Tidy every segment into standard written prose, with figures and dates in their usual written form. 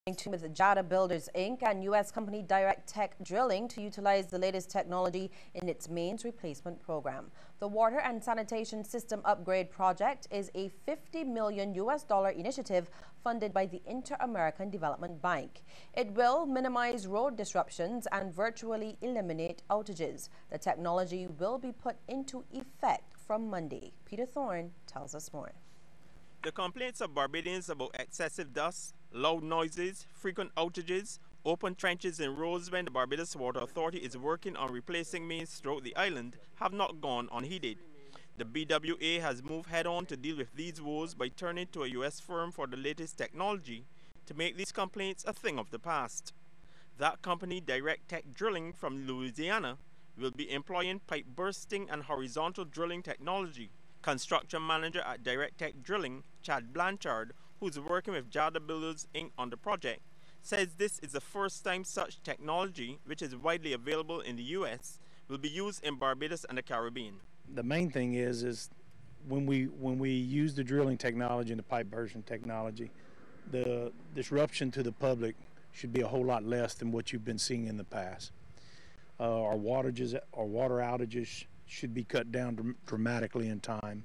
with Jada Builders Inc. and U.S. company Direct Tech Drilling to utilize the latest technology in its mains replacement program. The Water and Sanitation System Upgrade Project is a $50 million initiative funded by the Inter-American Development Bank. It will minimize road disruptions and virtually eliminate outages. The technology will be put into effect from Monday. Peter Thorne tells us more. The complaints of Barbadians about excessive dust, loud noises, frequent outages, open trenches in roads when the Barbados Water Authority is working on replacing mains throughout the island have not gone unheeded. The BWA has moved head-on to deal with these woes by turning to a U.S. firm for the latest technology to make these complaints a thing of the past. That company, Direct Tech Drilling from Louisiana, will be employing pipe bursting and horizontal drilling technology. Construction manager at Direct Tech Drilling, Chad Blanchard, who's working with Jada Builders Inc. on the project, says this is the first time such technology, which is widely available in the U.S., will be used in Barbados and the Caribbean. The main thing is when we use the drilling technology and the pipe bursting technology, the disruption to the public should be a whole lot less than what you've been seeing in the past. Our water outages should be cut down dramatically in time,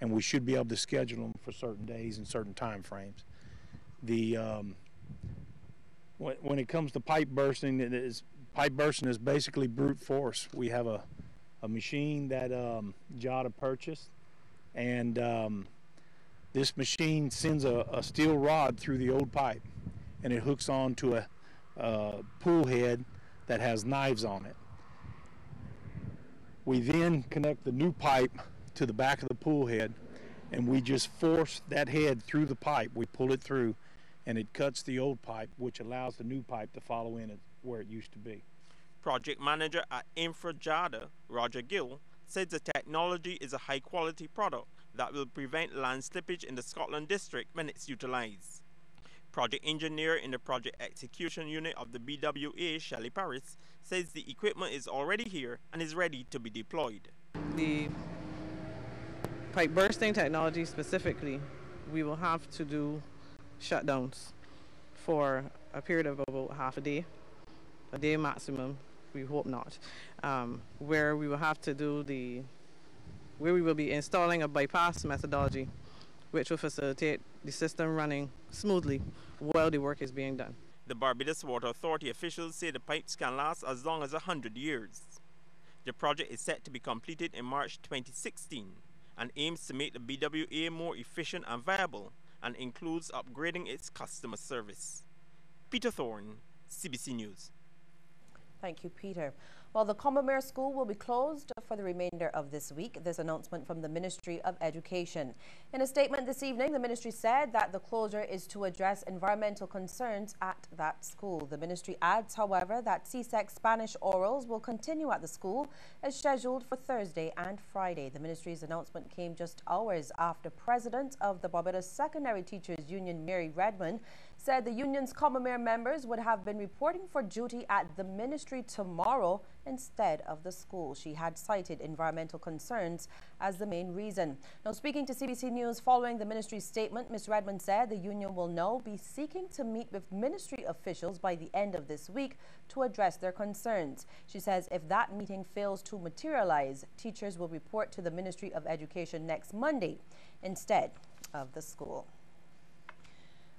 and we should be able to schedule them for certain days and certain time frames. When it comes to pipe bursting, pipe bursting is basically brute force. We have a machine that Jada purchased, and this machine sends a steel rod through the old pipe, and it hooks onto a pool head that has knives on it. We then connect the new pipe to the back of the pool head, and we just force that head through the pipe. We pull it through, and it cuts the old pipe, which allows the new pipe to follow in where it used to be. Project manager at Infra Jada, Roger Gill, says the technology is a high-quality product that will prevent land slippage in the Scotland district when it's utilized. Project engineer in the project execution unit of the BWA, Shelley Paris, says the equipment is already here and is ready to be deployed. The pipe bursting technology specifically, we will have to do shutdowns for a period of about half a day maximum, we hope not, where we will have to do where we will be installing a bypass methodology which will facilitate the system running smoothly while the work is being done. The Barbados Water Authority officials say the pipes can last as long as 100 years. The project is set to be completed in March 2016 and aims to make the BWA more efficient and viable and includes upgrading its customer service. Peter Thorne, CBC News. Thank you, Peter. Well, the Combermere School will be closed for the remainder of this week. This announcement from the Ministry of Education. In a statement this evening, the ministry said that the closure is to address environmental concerns at that school. The ministry adds, however, that CSEC Spanish orals will continue at the school as scheduled for Thursday and Friday. The ministry's announcement came just hours after President of the Barbados Secondary Teachers Union, Mary Redmond, said the union's Combermere members would have been reporting for duty at the ministry tomorrow instead of the school. She had cited environmental concerns as the main reason. Now, speaking to CBC News following the ministry's statement, Ms. Redmond said the union will now be seeking to meet with ministry officials by the end of this week to address their concerns. She says if that meeting fails to materialize, teachers will report to the Ministry of Education next Monday instead of the school.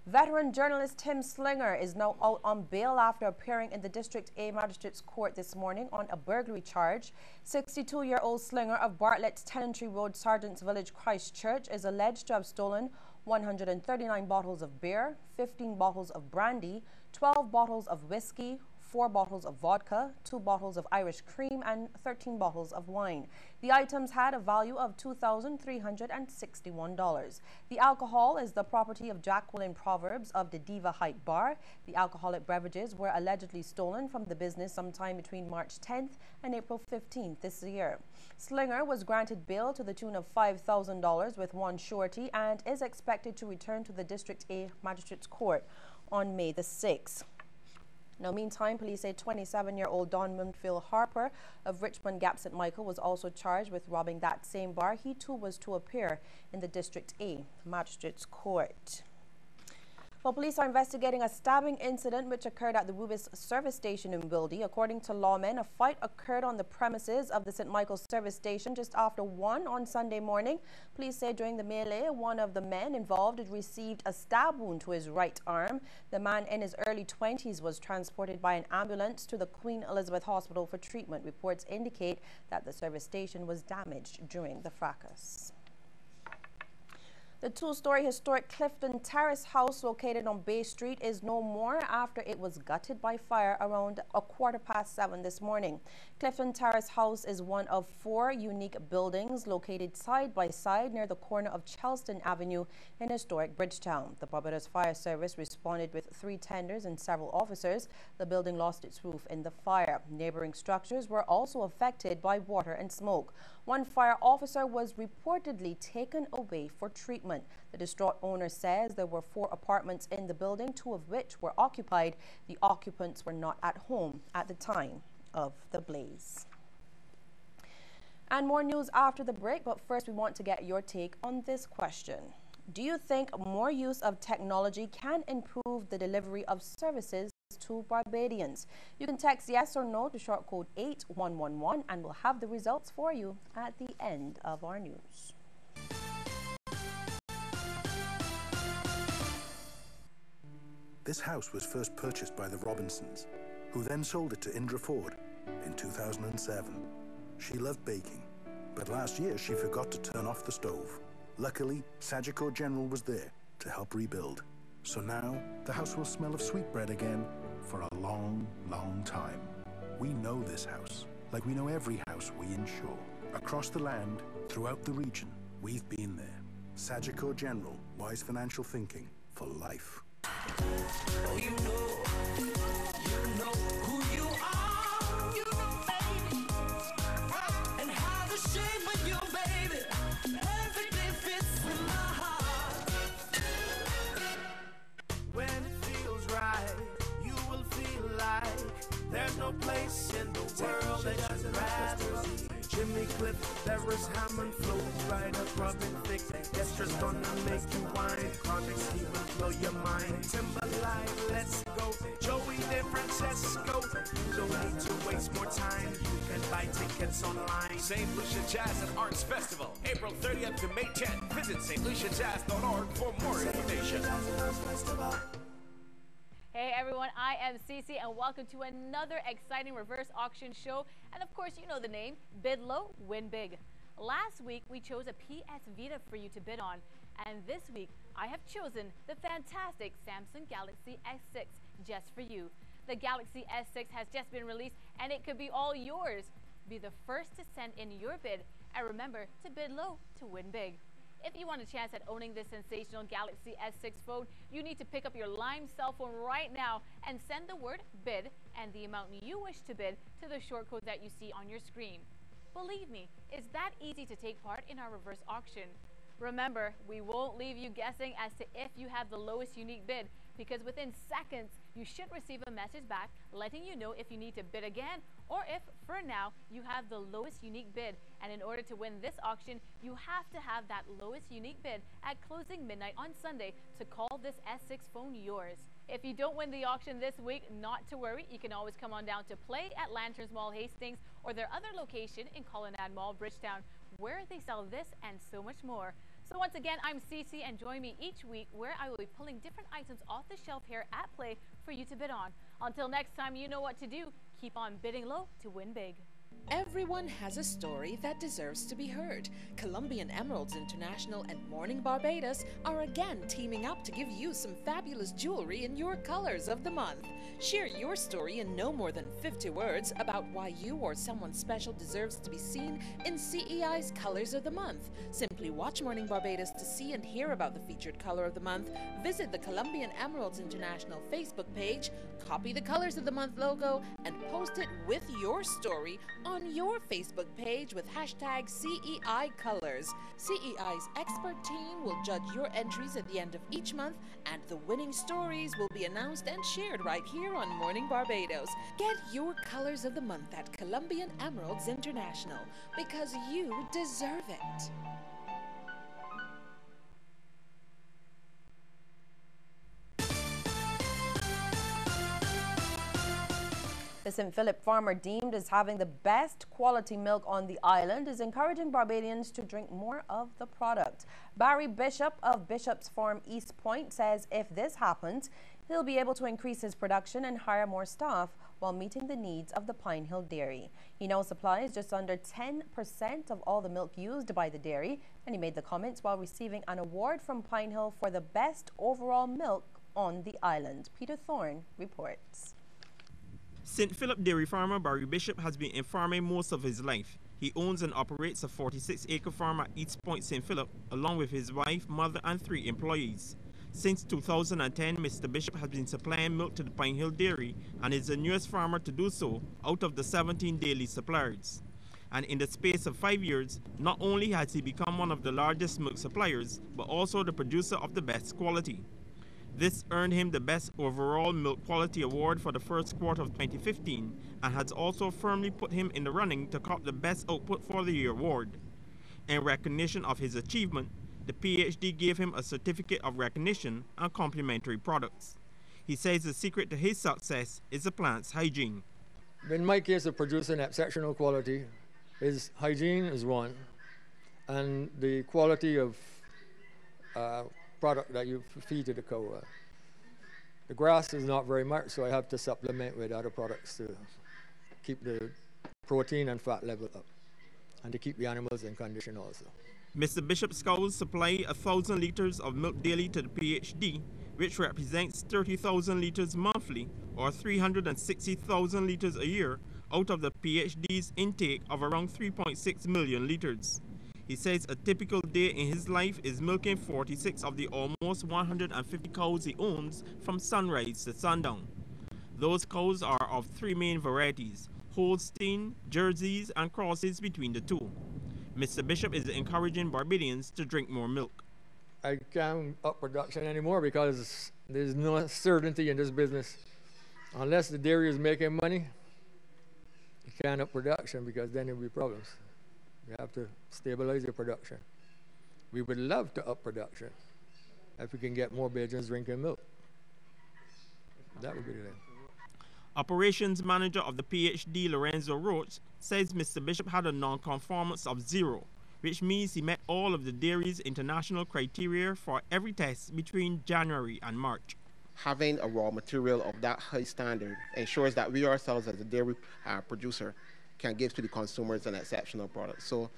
Veteran journalist Tim Slinger is now out on bail after appearing in the District A Magistrates Court this morning on a burglary charge. 62-year-old Slinger of Bartlett's Tenantry Road, Sergeant's Village, Christchurch, is alleged to have stolen 139 bottles of beer, 15 bottles of brandy, 12 bottles of whiskey, 4 bottles of vodka, 2 bottles of Irish cream, and 13 bottles of wine. The items had a value of $2,361. The alcohol is the property of Jacqueline Proverbs of the Diva Height Bar. The alcoholic beverages were allegedly stolen from the business sometime between March 10th and April 15th this year. Slinger was granted bail to the tune of $5,000 with one surety and is expected to return to the District A Magistrates Court on May the 6th. Now, meantime, police say 27-year-old Don Montfield Harper of Richmond Gap St. Michael was also charged with robbing that same bar. He too was to appear in the District A Magistrates Court. Well, police are investigating a stabbing incident which occurred at the Rubis service station in Wildy. According to lawmen, a fight occurred on the premises of the St. Michael's service station just after 1 on Sunday morning. Police say during the melee, one of the men involved had received a stab wound to his right arm. The man in his early 20s was transported by an ambulance to the Queen Elizabeth Hospital for treatment. Reports indicate that the service station was damaged during the fracas. The two-story historic Clifton Terrace house located on Bay Street is no more after it was gutted by fire around 7:15 this morning. Clifton Terrace house is one of 4 unique buildings located side by side near the corner of Charleston Avenue in historic Bridgetown. The Barbados Fire Service responded with 3 tenders and several officers. The building lost its roof in the fire. Neighboring structures were also affected by water and smoke. One fire officer was reportedly taken away for treatment. The distraught owner says there were 4 apartments in the building, 2 of which were occupied. The occupants were not at home at the time of the blaze. And more news after the break, but first we want to get your take on this question. Do you think more use of technology can improve the delivery of services to Barbadians? You can text yes or no to short code 8111 and we'll have the results for you at the end of our news. This house was first purchased by the Robinsons, who then sold it to Indra Ford in 2007. She loved baking, but last year she forgot to turn off the stove. Luckily, Sagicor General was there to help rebuild. So now, the house will smell of sweetbread again for a long, long time. We know this house, like we know every house we insure. Across the land, throughout the region, we've been there. Sagicor General, wise financial thinking for life. Oh, you know who you are, baby, and how the shape of you, baby, perfectly fits with my heart. When it feels right, you will feel like there's no place in the world that you'd rather see. Jimmy Cliff, Paris, Hammond, float right up, rubbing thick. Extra's gonna make you wine. Chronics, he will blow your mind. Timberline, let's go. Joey De Francesco. Don't need to waste more time. You can buy tickets online. St. Lucia Jazz and Arts Festival, April 30th to May 10th. Visit stluciajazz.org for more information. Hey everyone, I am Cece and welcome to another exciting reverse auction show. And of course, you know the name, Bid Low, Win Big. Last week, we chose a PS Vita for you to bid on. And this week, I have chosen the fantastic Samsung Galaxy S6 just for you. The Galaxy S6 has just been released and it could be all yours. Be the first to send in your bid. And remember to bid low to win big. If you want a chance at owning this sensational Galaxy S6 phone, you need to pick up your Lime cell phone right now and send the word bid and the amount you wish to bid to the short code that you see on your screen. Believe me, it's that easy to take part in our reverse auction. Remember, we won't leave you guessing as to if you have the lowest unique bid, because within seconds, you should receive a message back letting you know if you need to bid again or if, for now, you have the lowest unique bid. And in order to win this auction, you have to have that lowest unique bid at closing midnight on Sunday to call this S6 phone yours. If you don't win the auction this week, not to worry. You can always come on down to play at Lanterns Mall Hastings or their other location in Colonnade Mall, Bridgetown, where they sell this and so much more. So once again, I'm Cece and join me each week where I will be pulling different items off the shelf here at Play for you to bid on. Until next time, you know what to do. Keep on bidding low to win big. Everyone has a story that deserves to be heard. Colombian Emeralds International and Morning Barbados are again teaming up to give you some fabulous jewelry in your colors of the month. Share your story in no more than 50 words about why you or someone special deserves to be seen in CEI's Colors of the Month. Simply watch Morning Barbados to see and hear about the featured color of the month. Visit the Colombian Emeralds International Facebook page, copy the Colors of the Month logo, and post it with your story on your Facebook page with hashtag CEI Colors. CEI's expert team will judge your entries at the end of each month, and the winning stories will be announced and shared right here on Morning Barbados. Get your Colors of the Month at Colombian Emeralds International, because you deserve it. The St. Philip farmer, deemed as having the best quality milk on the island, is encouraging Barbadians to drink more of the product. Barry Bishop of Bishop's Farm East Point says if this happens, he'll be able to increase his production and hire more staff while meeting the needs of the Pine Hill Dairy. He now supplies just under 10% of all the milk used by the dairy, and he made the comments while receiving an award from Pine Hill for the best overall milk on the island. Peter Thorne reports. St. Philip dairy farmer Barry Bishop has been in farming most of his life. He owns and operates a 46-acre farm at East Point, St. Philip, along with his wife, mother, and 3 employees. Since 2010, Mr. Bishop has been supplying milk to the Pine Hill Dairy and is the newest farmer to do so out of the 17 daily suppliers. And in the space of 5 years, not only has he become one of the largest milk suppliers, but also the producer of the best quality. This earned him the Best Overall Milk Quality Award for the first quarter of 2015 and has also firmly put him in the running to cop the Best Output for the Year award. In recognition of his achievement, the PhD gave him a certificate of recognition and complimentary products. He says the secret to his success is the plant's hygiene. In my case of producing exceptional quality, is hygiene is one, and the quality of product that you feed to the cow. The grass is not very much, so I have to supplement with other products to keep the protein and fat level up and to keep the animals in condition also. Mr. Bishop's cows supply 1,000 litres of milk daily to the PhD, which represents 30,000 litres monthly or 360,000 litres a year out of the PhD's intake of around 3.6 million litres. He says a typical day in his life is milking 46 of the almost 150 cows he owns from sunrise to sundown. Those cows are of 3 main varieties: Holstein, Jerseys, and crosses between the 2. Mr. Bishop is encouraging Barbadians to drink more milk. I can't up production anymore because there's no certainty in this business. Unless the dairy is making money, you can't up production because then there'll be problems. You have to stabilize your production. We would love to up production if we can get more Bajans drinking milk. That would be the thing. Operations manager of the PhD, Lorenzo Roach, says Mr. Bishop had a non-conformance of 0, which means he met all of the dairy's international criteria for every test between January and March. Having a raw material of that high standard ensures that we ourselves as a dairy producer can give to the consumers an exceptional product. So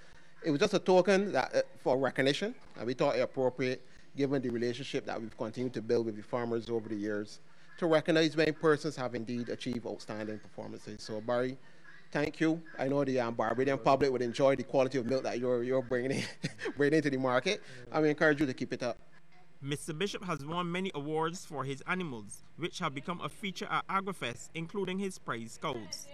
it was just a token that, for recognition, and we thought it appropriate, given the relationship that we've continued to build with the farmers over the years, to recognize when persons have indeed achieved outstanding performances. So Barry, thank you. I know the Barbadian public would enjoy the quality of milk that you're bringing into the market, and we encourage you to keep it up. Mr. Bishop has won many awards for his animals, which have become a feature at AgriFest, including his prize cows.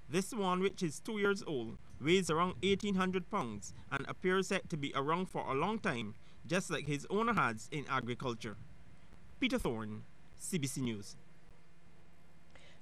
This one, which is 2 years old, weighs around 1,800 pounds and appears set to be around for a long time, just like his owner has in agriculture. Peter Thorne, CBC News.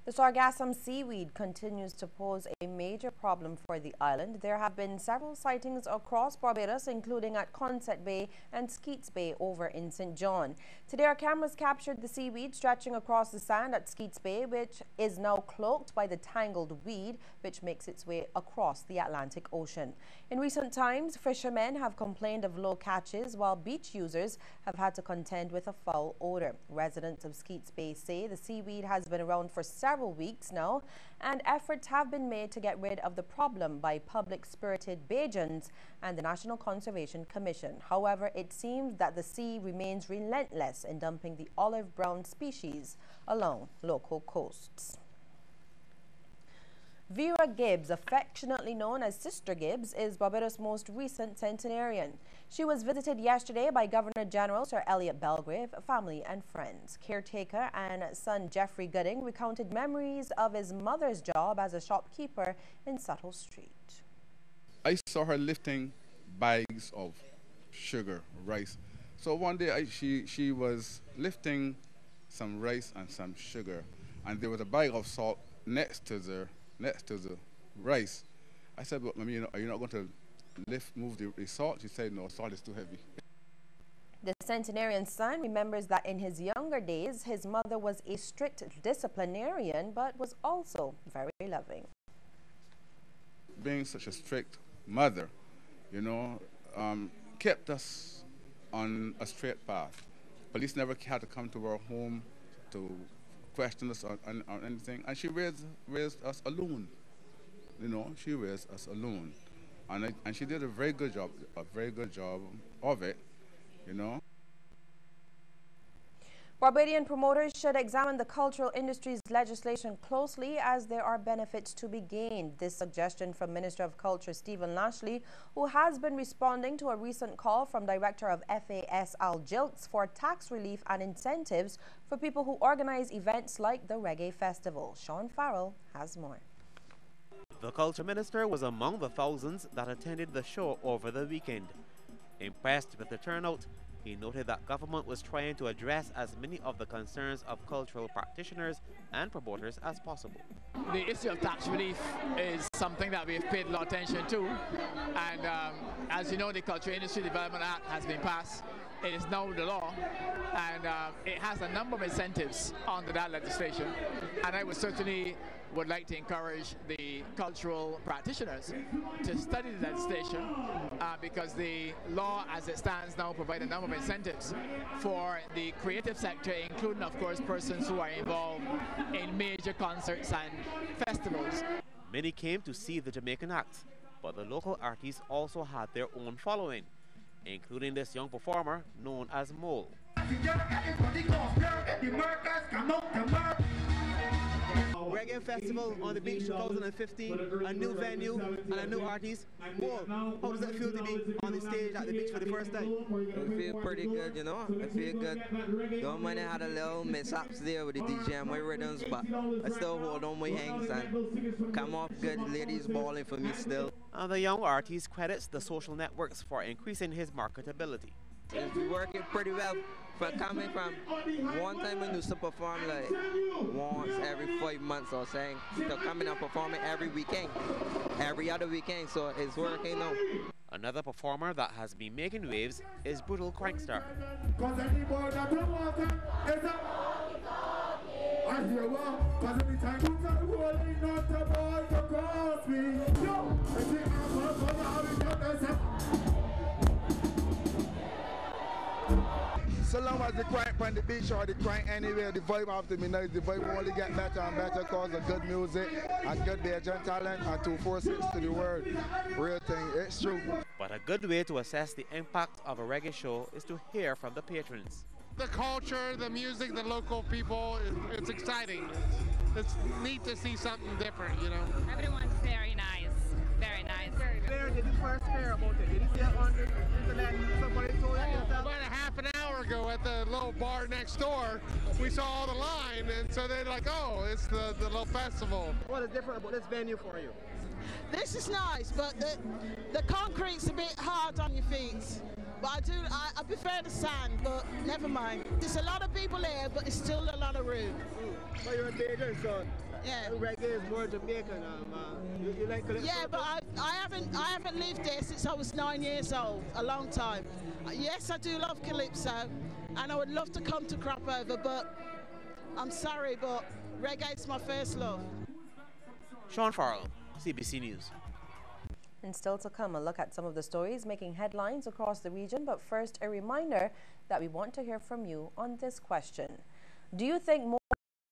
The Sargassum seaweed continues to pose a major problem for the island. There have been several sightings across Barbados, including at Consett Bay and Skeets Bay over in St. John. Today, our cameras captured the seaweed stretching across the sand at Skeets Bay, which is now cloaked by the tangled weed, which makes its way across the Atlantic Ocean. In recent times, fishermen have complained of low catches, while beach users have had to contend with a foul odor. Residents of Skeets Bay say the seaweed has been around for several weeks now, and efforts have been made to get rid of the problem by public-spirited Bajans and the National Conservation Commission. However, it seems that the sea remains relentless in dumping the olive-brown species along local coasts. Vera Gibbs, affectionately known as Sister Gibbs, is Barbados' most recent centenarian. She was visited yesterday by Governor-General Sir Elliot Belgrave, family and friends. Caretaker and son Jeffrey Gooding recounted memories of his mother's job as a shopkeeper in Suttle Street. I saw her lifting bags of sugar, rice. So one day she was lifting some rice and some sugar, and there was a bag of salt next to the rice. I said, "But Mummy, are you not going to move the salt?" She said, "No, salt is too heavy." The centenarian's son remembers that in his younger days, his mother was a strict disciplinarian, but was also very loving. Being such a strict mother, you know, kept us on a straight path. Police never had to come to our home to question us on anything, and she raised us alone. You know, she raised us alone, and she did a very good job of it. You know. Barbadian promoters should examine the cultural industry's legislation closely as there are benefits to be gained. This suggestion from Minister of Culture Stephen Lashley, who has been responding to a recent call from Director of FAS Al Jilks for tax relief and incentives for people who organize events like the Reggae Festival. Sean Farrell has more. The Culture Minister was among the thousands that attended the show over the weekend. Impressed with the turnout, he noted that government was trying to address as many of the concerns of cultural practitioners and promoters as possible. The issue of tax relief is something that we've paid a lot of attention to, and as you know, the Cultural Industry Development Act has been passed. It is now the law, and it has a number of incentives under that legislation, and I would like to encourage the cultural practitioners to study the legislation because the law as it stands now provides a number of incentives for the creative sector, including of course persons who are involved in major concerts and festivals. Many came to see the Jamaican act, but the local artists also had their own following, including this young performer known as Mole. Reggae Festival on the Beach 2015, a new venue and a new artist. Mole, how does it feel to be on the stage at the beach for the first time? I feel pretty good, you know. I feel good. Don't mind I had a little mishaps there with the DJ and my rhythms, but I still hold on my hands and come off good. Ladies balling for me still. And the young artist credits the social networks for increasing his marketability. It's working pretty well. For coming from one time I used to perform like once every 5 months or saying to coming and performing every weekend, every other weekend, so it's working now. Another performer that has been making waves is Brutal Crankstar. So long as the crank on the beach or the crank anywhere, the vibe have to be nice. The vibe will only get better and better because of good music and good Bajan talent and 246 to the world. Real thing, it's true. But a good way to assess the impact of a reggae show is to hear from the patrons. The culture, the music, the local people, it's exciting. It's neat to see something different, you know. Everyone's very nice. Very nice. Where did you first hear about it? Did you see it on the internet? Somebody told you? About a half an hour ago at the little bar next door, we saw the line, and so they're like, oh, it's the little festival. What is different about this venue for you? This is nice, but the concrete's a bit hard on your feet. But I prefer the sand, but never mind. There's a lot of people here, but it's still a lot of room. So you're a Bajan, so yeah. Reggae is more Jamaican. You like Calypso? Yeah, but I haven't lived there since I was 9 years old, a long time. Yes, I do love Calypso, and I would love to come to Crop Over, but I'm sorry, but reggae's my first love. Sean Farrell, CBC News. And still to come, a look at some of the stories making headlines across the region. But first, a reminder that we want to hear from you on this question. Do you think more